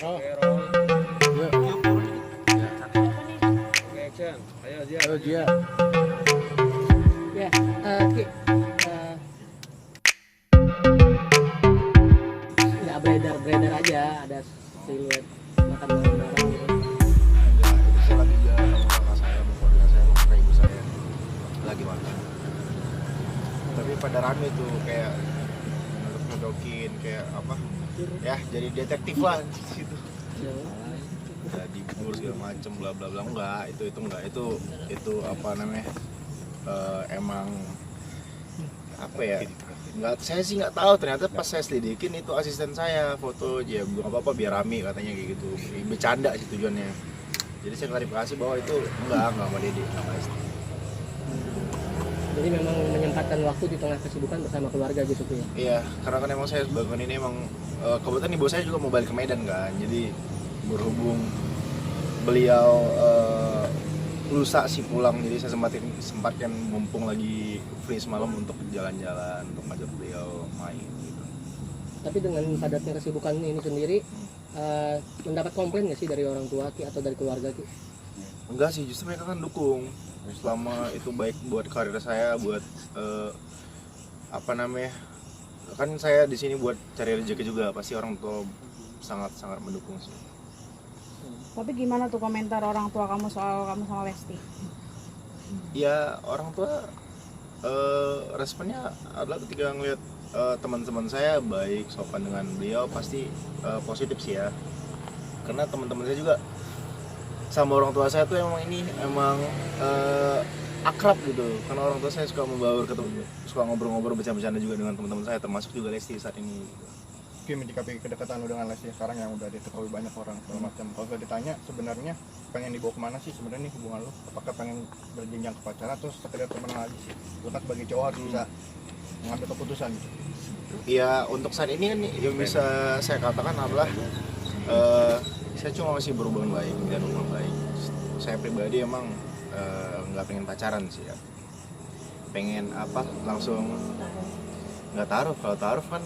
Oh, Oke, roll. iya. Ya. Oke, action. Ayo, Jia. Ayo Jia. Ya, Ki, nggak beredar aja ada siluet makan bareng gitu. Enggak, itu saya lagi jalan sama kakak saya, sama keluarga saya, sama ibu saya lagi makan. Tapi pada rame tuh kayak ngedokin kayak apa? Ya jadi detektif lah di situ. Jadi bubur segala macem bla bla bla enggak itu apa namanya emang apa ya nggak saya sih nggak tahu ternyata pas saya selidikin itu asisten saya foto ya belum apa apa biar rame katanya kayak gitu bercanda sih tujuannya jadi saya klarifikasi bahwa itu enggak sama Dede sama Esti. Jadi memang menyempatkan waktu di tengah kesibukan bersama keluarga gitu tuh ya. Iya karena kan emang saya belakangan ini emang kebetulan ibu saya juga mau balik ke Medan kan jadi berhubung beliau lusa sih pulang jadi saya sempatkan mumpung lagi free semalam untuk jalan-jalan untuk ngajak beliau main gitu. Tapi dengan padatnya kesibukan ini sendiri, mendapat komplain nggak sih dari orang tua Ki atau dari keluarga Ki? Enggak sih justru mereka kan dukung selama itu baik buat karir saya buat apa namanya kan saya di sini buat cari rezeki juga pasti orang tua sangat mendukung sih. Tapi gimana tuh komentar orang tua kamu soal kamu sama Lesti? Ya orang tua responnya adalah ketika ngelihat teman-teman saya baik sopan dengan beliau pasti positif sih ya karena teman-teman saya juga sama orang tua saya tuh emang akrab gitu karena orang tua saya suka membaur ketemu suka ngobrol-ngobrol bercanda-bercanda juga dengan teman-teman saya termasuk juga Lesti saat ini gitu. Oke, menyikapi kedekatan lu dengan Lesti sekarang yang udah diketahui banyak orang segala macam. Kalau ditanya sebenarnya pengen dibawa kemana sih sebenarnya nih hubungan lu? Apakah pengen berjenjang ke pacaran atau sekedar temenan aja sih? Lu kan sebagai cowok harus bisa mengambil keputusan gitu. Ya untuk saat ini kan yang bisa saya katakan adalah saya cuma masih berhubungan baik dan hubungan baik. Saya pribadi emang nggak pengen pacaran sih ya. Pengen apa langsung nggak taruh kalau taruh kan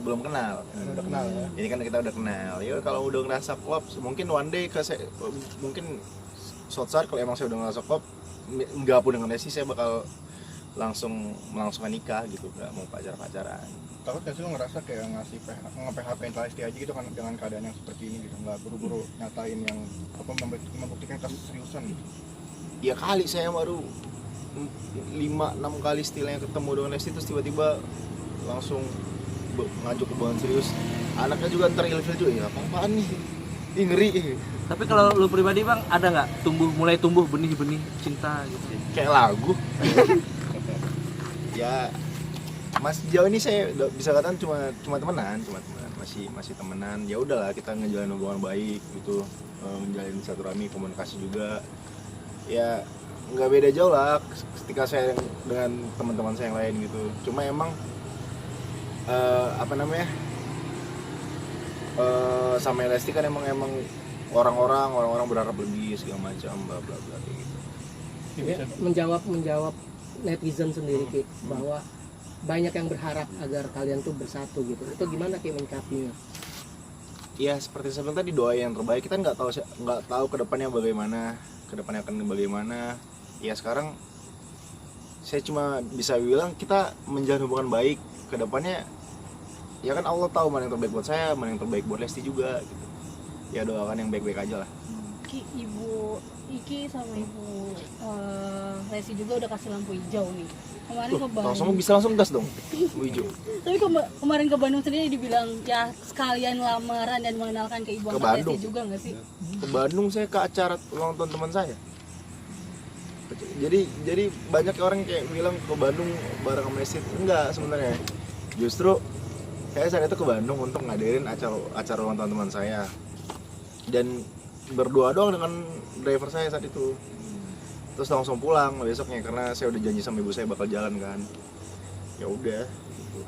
belum kenal. Udah kenal ya. Ini kan kita udah kenal. Ya kalau udah ngerasa klop, mungkin one day mungkin suatu saat kalau emang saya udah ngerasa klop, nggak pun dengan Lesti saya bakal melangsungkan nikah gitu, nggak mau pacaran. Takut gak sih lu ngerasa kayak nge-PHP-in Lesti aja gitu kan dengan keadaan yang seperti ini gitu, nggak buru-buru nyatain yang apa membuktikan kasus seriusan gitu. Ya kali saya baru 5-6 kali setidaknya ketemu dengan Lesti terus tiba-tiba langsung ngajuk hubungan serius. Anaknya juga ntar ilfil juga ya apaan nih? Ih ngeri. Tapi kalau lu pribadi Bang, ada nggak mulai tumbuh benih-benih cinta gitu? Kayak lagu. Ya Mas jauh ini saya bisa katakan cuma temenan, masih temenan. Ya udahlah kita ngejalanin hubungan baik gitu, menjalin silaturahmi, komunikasi juga. Ya nggak beda jauh lah ketika saya dengan teman-teman saya yang lain gitu. Cuma emang apa namanya sama Lesti kan emang orang-orang berharap lebih segala macam bla bla bla gitu. Ya, menjawab netizen sendiri Ki bahwa banyak yang berharap agar kalian tuh bersatu gitu. Itu gimana Ki menyikapinya? Ya seperti saya bilang tadi doa yang terbaik kita nggak tahu kedepannya akan bagaimana. Ya sekarang saya cuma bisa bilang kita menjalin hubungan baik kedepannya. Ya kan Allah tahu mana yang terbaik buat saya, mana yang terbaik buat Lesti juga gitu. Ya doakan yang baik-baik aja lah. Ki, Ibu Iki sama Ibu Lesti juga udah kasih lampu hijau nih. Kemarin ke Bandung. Langsung bisa langsung gas dong. Hijau. Tapi kemarin ke Bandung sendiri dibilang ya sekalian lamaran dan mengenalkan ke Ibu Ke sama Bandung? Lesti juga nggak sih? Ke Bandung saya ke acara ulang tahun teman saya. Jadi banyak orang kayak bilang ke Bandung bareng sama Lesti. Enggak sebenarnya. Justru saya saat itu ke Bandung untuk ngadirin acara ulang tahun teman saya. Dan berdua doang dengan driver saya saat itu. Terus langsung pulang besoknya karena saya udah janji sama ibu saya bakal jalan kan. Ya udah. Gitu.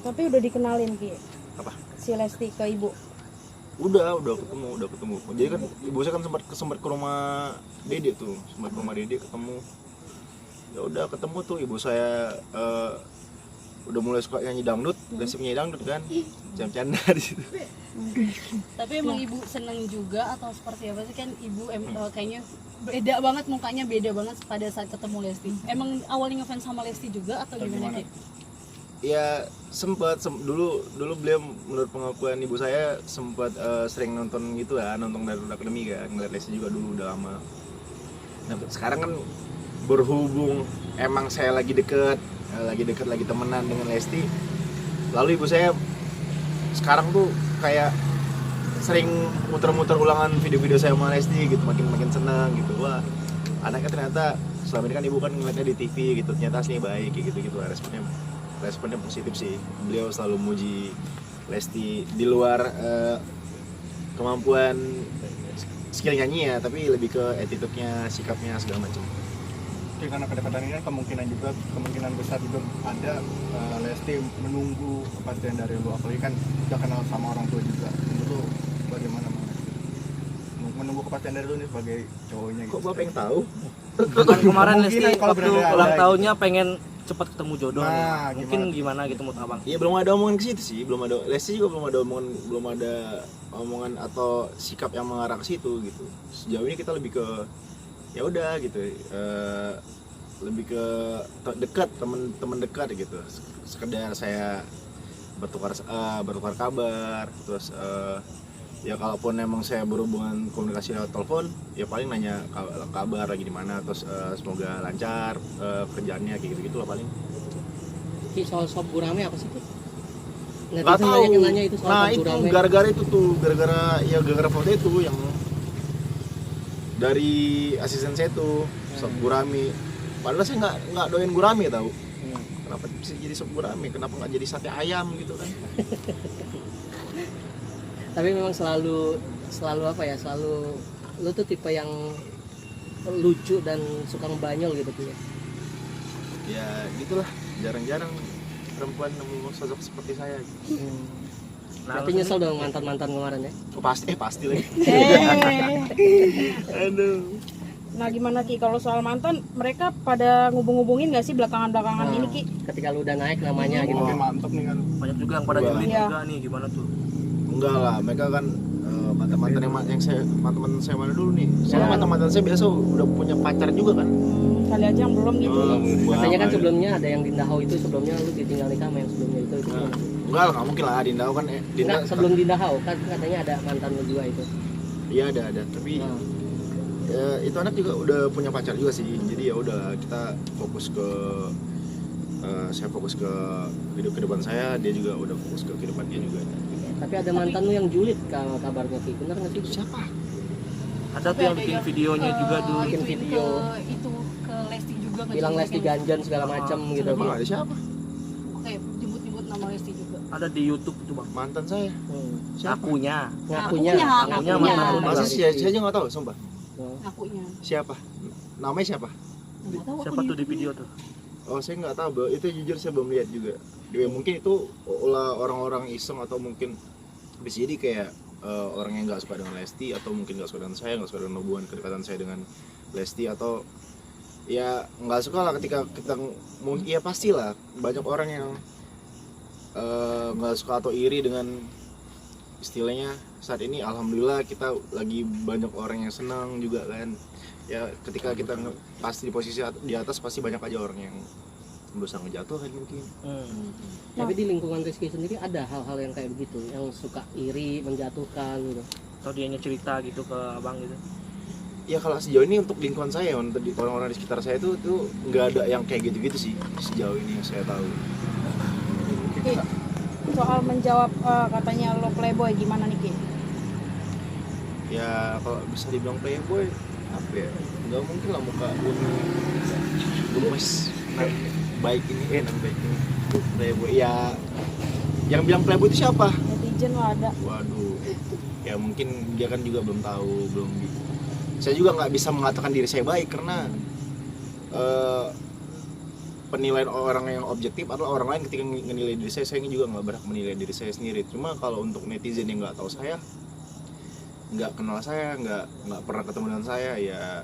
Tapi udah dikenalin Ki. Apa? Si Lesti ke Ibu. Udah ketemu. Jadi kan ibu saya kan sempat ke rumah Dede tuh, ketemu. Ya udah ketemu tuh ibu saya udah mulai suka nyanyi dangdut, Lesti penyanyi dangdut kan, canda di situ. Tapi emang ibu seneng juga atau seperti apa sih, kan ibu kayaknya beda banget mukanya, beda banget pada saat ketemu Lesti. Emang awalnya ngefans sama Lesti juga atau gimana Ki? Ya sempat dulu beliau menurut pengakuan ibu saya sempat sering nonton gitu ya, nonton Dangdut Academy kan, ngeliat Lesti juga dulu udah lama. Nah sekarang kan berhubung emang saya lagi deket lagi temenan dengan Lesti, lalu ibu saya sekarang tuh kayak sering muter-muter ulangan video-video saya sama Lesti gitu, makin senang gitu. Wah anaknya ternyata selama ini kan ibu kan ngeliatnya di TV gitu, ternyata aslinya baik kayak gitu responnya positif sih. Beliau selalu muji Lesti di luar kemampuan skill nyanyi ya, tapi lebih ke attitude-nya, sikapnya segala macam. Oke, karena kedekatan ini kemungkinan besar juga ada Lesti menunggu kepastian dari lu, apalagi kan udah kenal sama orang tua juga. Itu bagaimana menunggu kepastian dari lu nih sebagai cowoknya gitu. Kok bapak yang tahu? Kan kemarin Lesti Kemungkinan kalau waktu bener ada ulang gitu. tahunnya pengen cepat ketemu jodoh nih. Nah, Mungkin gimana gitu menurut abang? Iya belum ada omongan ke situ sih, Lesti juga belum ada omongan atau sikap yang mengarah ke situ gitu. Sejauh ini kita lebih ke ya udah gitu, lebih ke dekat, teman dekat gitu. Sekedar saya bertukar kabar, terus ya kalaupun emang saya berhubungan komunikasi lewat telepon, ya paling nanya kabar lagi di mana, terus semoga lancar kerjaannya kayak gitu lah paling. Ki, soal sop gurame apa sih Ki? Nggak Netizen tahu. banyak yang nanya itu soal Nah sop itu gurame. gara-gara foto itu yang dari asisten saya tuh sop gurame. Padahal saya nggak doyan gurame tahu. Kenapa bisa jadi sop gurame? Kenapa nggak jadi sate ayam gitu kan? Tapi memang selalu apa ya, selalu lu tuh tipe yang lucu dan suka ngebanyol gitu Ki. Ya gitulah, jarang-jarang perempuan nemu sosok seperti saya. Nah, Tapi nyesel dong mantan kemarin ya. Oh, pasti lagi. Aduh. Nah gimana Ki, kalau soal mantan mereka pada ngubung-ngubungin nggak sih belakangan ini Ki? Ketika lu udah naik namanya gitu. Oke, mantep nih kan. banyak juga yang pada Iya. julid Iya. juga nih, gimana tuh? Enggak lah, mereka kan mantan-mantan yang saya mantan saya mana dulu nih. Soalnya mantan saya biasa udah punya pacar juga kan. Kali aja yang belum gitu. Katanya kan sebelumnya ada yang di Dahau itu, sebelumnya lu ditinggal nikah sama yang sebelumnya itu gimana? Enggak lah, nggak mungkin lah Dinda kan Dinda. Enggak, sebelum di Dahau kan katanya ada mantan lu juga itu. Iya ada, tapi Nah, itu anak juga udah punya pacar juga sih. Jadi ya udah kita fokus ke saya fokus ke hidup kehidupan saya, dia juga udah fokus ke kehidupan dia juga. tapi ada mantan lu yang julid kabarnya Ki, bener nggak sih? Siapa? Ada tuh yang bikin videonya juga tuh. bikin Ituin video. ke Lesti juga Bilang Lesti ganjan segala macam gitu. Emang ada siapa? Oke, nyebut nama Lesti juga. Ada di YouTube itu bang. Mantan saya. Siapa? Ngakunya. Ngakunya Ngakunya mantan lu. Masa sih saya aja nggak tahu, sumpah. Ngakunya. Siapa? Namanya siapa? Nggak tahu aku Siapa tuh di video tuh? Oh saya nggak tahu bro, itu jujur saya belum lihat juga. Ya, mungkin itu ulah orang-orang iseng atau mungkin bisa jadi kayak orang yang nggak suka dengan Lesti, atau mungkin nggak suka dengan saya, nggak suka dengan hubungan kedekatan saya dengan Lesti, atau ya nggak suka lah ketika kita mungkin ya pastilah banyak orang yang nggak suka atau iri dengan istilahnya saat ini. Alhamdulillah kita lagi banyak orang yang senang juga kan. Ya ketika kita pasti di posisi di atas pasti banyak aja orang yang berusaha ngejatuhin mungkin. Tapi di lingkungan Rizky sendiri ada hal-hal yang kayak begitu, yang suka iri, menjatuhkan gitu. Atau dianya cerita gitu ke abang gitu? Ya kalau sejauh ini untuk lingkungan saya, untuk di orang-orang di sekitar saya itu nggak ada yang kayak gitu-gitu sih sejauh ini yang saya tahu. Ki, soal menjawab katanya lo playboy gimana nih Ki? Ya kalau bisa dibilang playboy apa ya? Nggak mungkin lah muka gemes baik ini nan baik ini playboy. Ya yang bilang playboy itu siapa? Netizen lo ada. Waduh, ya mungkin dia kan juga belum tahu, saya juga nggak bisa mengatakan diri saya baik karena penilaian orang yang objektif atau orang lain ketika menilai diri saya juga nggak berhak menilai diri saya sendiri. Cuma kalau untuk netizen yang nggak tahu saya, nggak kenal saya, nggak pernah ketemu dengan saya, ya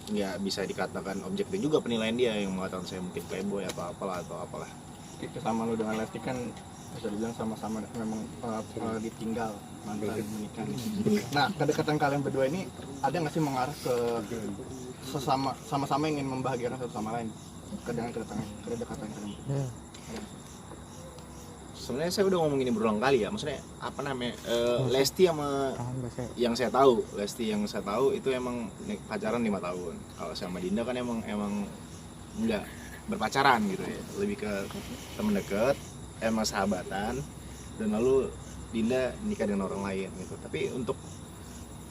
nggak bisa dikatakan objektif juga penilaian dia yang mengatakan saya mungkin playboy atau apalah. sama lu dengan Lesti kan bisa dibilang sama-sama memang ditinggal mantan menikah nih. Nah, kedekatan kalian berdua ini ada nggak sih mengarah ke sama-sama ingin membahagiakan satu sama lain dengan kedekatan kalian? Sebenarnya saya udah ngomong ini berulang kali ya, maksudnya apa namanya, Lesti sama yang saya tahu, itu emang pacaran 5 tahun. Kalau sama Dinda kan emang enggak berpacaran gitu ya, lebih ke teman dekat, emang sahabatan, dan lalu Dinda nikah dengan orang lain gitu. Tapi untuk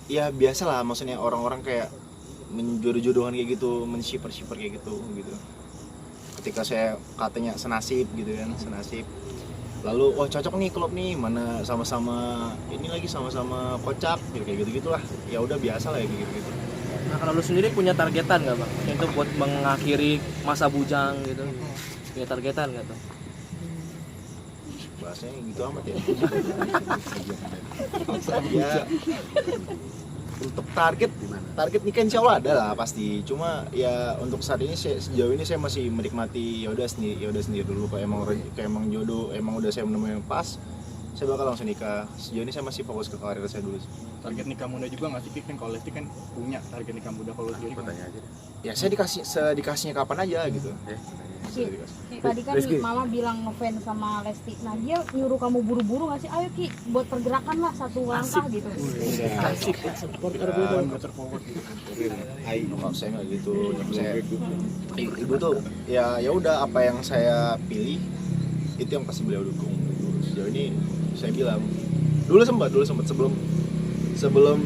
ya biasalah, maksudnya orang-orang kayak menjodoh-jodohan kayak gitu, menshipper kayak gitu. Ketika saya katanya senasib gitu kan, lalu cocok nih klub nih, mana sama-sama ini lagi sama-sama kocak gitu, kayak gitu-gitulah. Ya udah biasa lah ya gitu. Nah kalau lu sendiri punya targetan nggak bang? Itu buat mengakhiri masa bujang gitu. Punya targetan nggak tuh? Bahasanya gitu amat ya. Ya untuk target nikah insya Allah ada lah pasti. Cuma ya untuk saat ini sejauh ini saya masih menikmati ya udah sendiri dulu. Kayak emang jodoh, emang udah saya menemukan yang pas, saya bakal langsung nikah. Sejauh ini saya masih fokus ke karir saya dulu. Target nikah muda juga nggak sih Kik? Kan kalau Lesti kan punya target nikah muda, kalau sendiri Tanya aja. Ya saya dikasihnya kapan aja gitu. Ki, tadi kan Mama bilang ngefans sama Lesti. Nah dia nyuruh kamu buru-buru nggak sih? Ayo Ki, buat pergerakan lah satu langkah gitu. terforward gitu. Kalau saya nggak gitu, ibu tuh ya udah apa yang saya pilih itu yang pasti beliau dukung. Sejauh ini saya bilang dulu sempat sebelum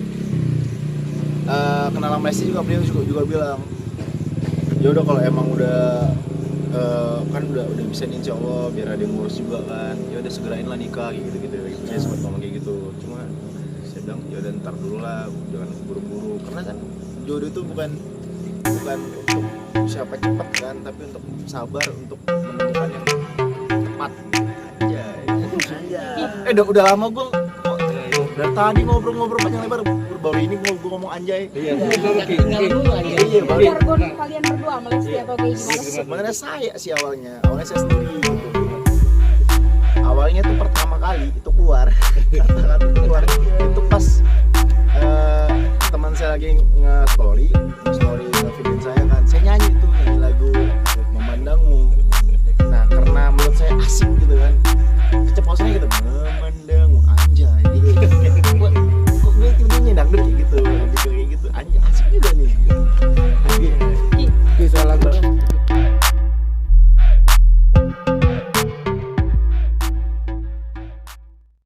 kenal sama Lesti juga beliau juga bilang ya udah kalau emang udah kan udah bisa nih insya Allah, biar ada yang ngurus juga kan, ya udah segerain lah nikah gitu. Saya sempat ngomong kayak gitu, cuma saya bilang ya udah ntar dulu lah, jangan buru-buru, karena kan jodoh itu bukan untuk siapa cepat kan, tapi untuk sabar, untuk menemukan yang tepat aja. Udah lama gue dari tadi ngobrol panjang lebar, baru ini gue ngomong anjay. Iya, baru. Jargon kalian berdua sama Lesti atau kayak gimana? Sebenarnya saya sih awalnya saya sendiri gitu. Awalnya tuh pertama kali itu keluar kata-kata keluar itu pas teman saya lagi